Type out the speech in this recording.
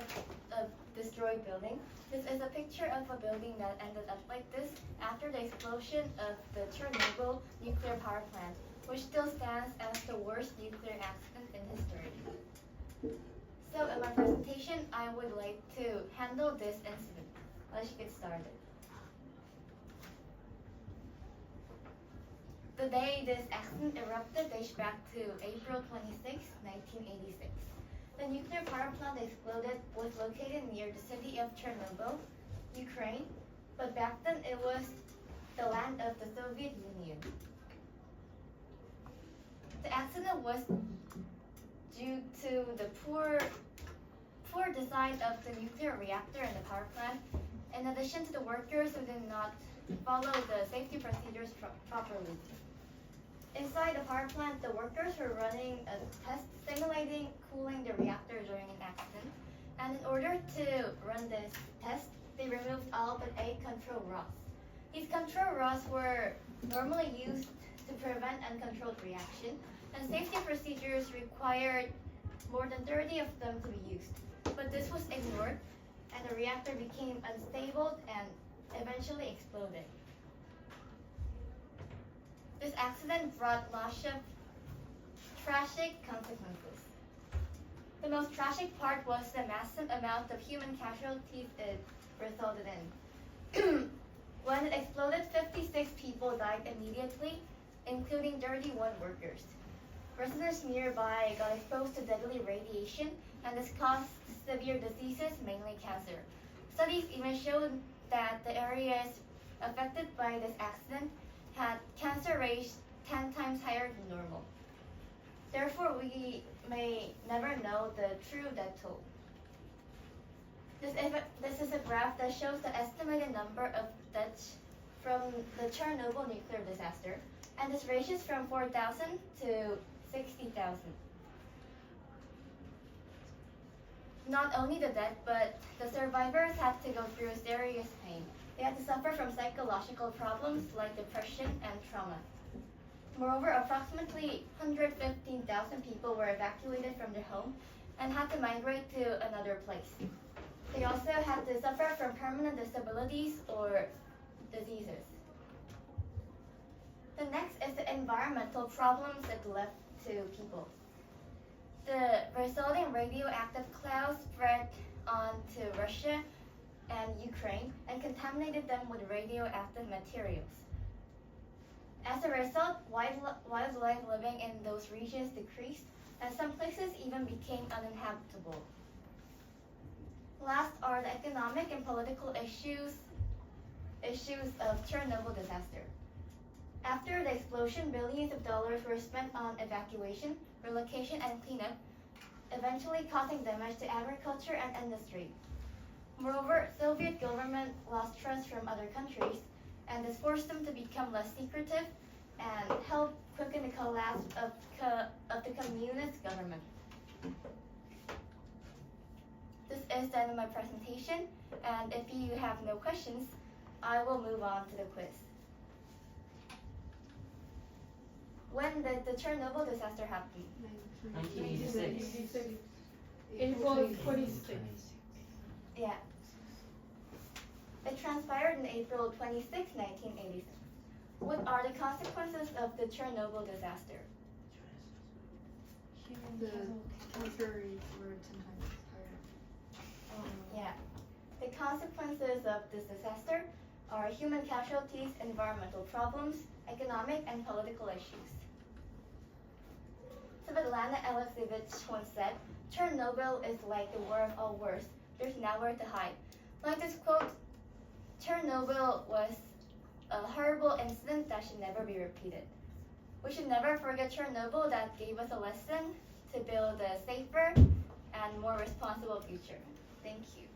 of a destroyed building. This is a picture of a building that ended up like this after the explosion of the Chernobyl nuclear power plant, which still stands as the worst nuclear accident in history. So in my presentation, I would like to handle this incident. Let's get started. The day this accident erupted dates back to April 26, 1986. The nuclear power plant exploded was located near the city of Chernobyl, Ukraine, but back then it was the land of the Soviet Union. The accident was due to the poor design of the nuclear reactor and the power plant, in addition to the workers who did not follow the safety procedures properly. Inside the power plant, the workers were running a test simulating cooling the reactor during an accident, and in order to run this test, they removed all but 8 control rods. These control rods were normally used to prevent uncontrolled reaction, and safety procedures required more than 30 of them to be used. But this was ignored, and the reactor became unstable and eventually exploded. This accident brought lots of tragic consequences. The most tragic part was the massive amount of human casualties it resulted in. When it exploded, 56 people died immediately, including 31 workers. Residents nearby got exposed to deadly radiation, and this caused severe diseases, mainly cancer. Studies even showed that the areas affected by this accident had cancer rates 10 times higher than normal. Therefore, we may never know the true death toll. This is a graph that shows the estimated number of deaths from the Chernobyl nuclear disaster, and this ranges from 4,000 to 60,000. Not only the death, but the survivors had to go through serious pain. They had to suffer from psychological problems like depression and trauma. Moreover, approximately 115,000 people were evacuated from their home and had to migrate to another place. They also had to suffer from permanent disabilities or diseases. The next is the environmental problems it left to people. The resulting radioactive clouds spread on to Russia and Ukraine and contaminated them with radioactive materials. As a result, wildlife living in those regions decreased, and some places even became uninhabitable. Last are the economic and political issues of Chernobyl disaster. After the explosion, billions of dollars were spent on evacuation, relocation, and cleanup, eventually causing damage to agriculture and industry. Moreover, Soviet government lost trust from other countries, and this forced them to become less secretive and helped quicken the collapse of the communist government. This is the end of my presentation, and if you have no questions, I will move on to the quiz. When did the Chernobyl disaster happen? 1986. April 26. Yeah. It transpired in April 26, 1986. What are the consequences of the Chernobyl disaster? The cancer rates were 10 times higher. Yeah. The consequences of this disaster are human casualties, environmental problems, economic and political issues. Svetlana Alexievich once said, "Chernobyl is like the war of all wars. There's nowhere to hide." Like this quote, Chernobyl was a horrible incident that should never be repeated. We should never forget Chernobyl. That gave us a lesson to build a safer and more responsible future. Thank you.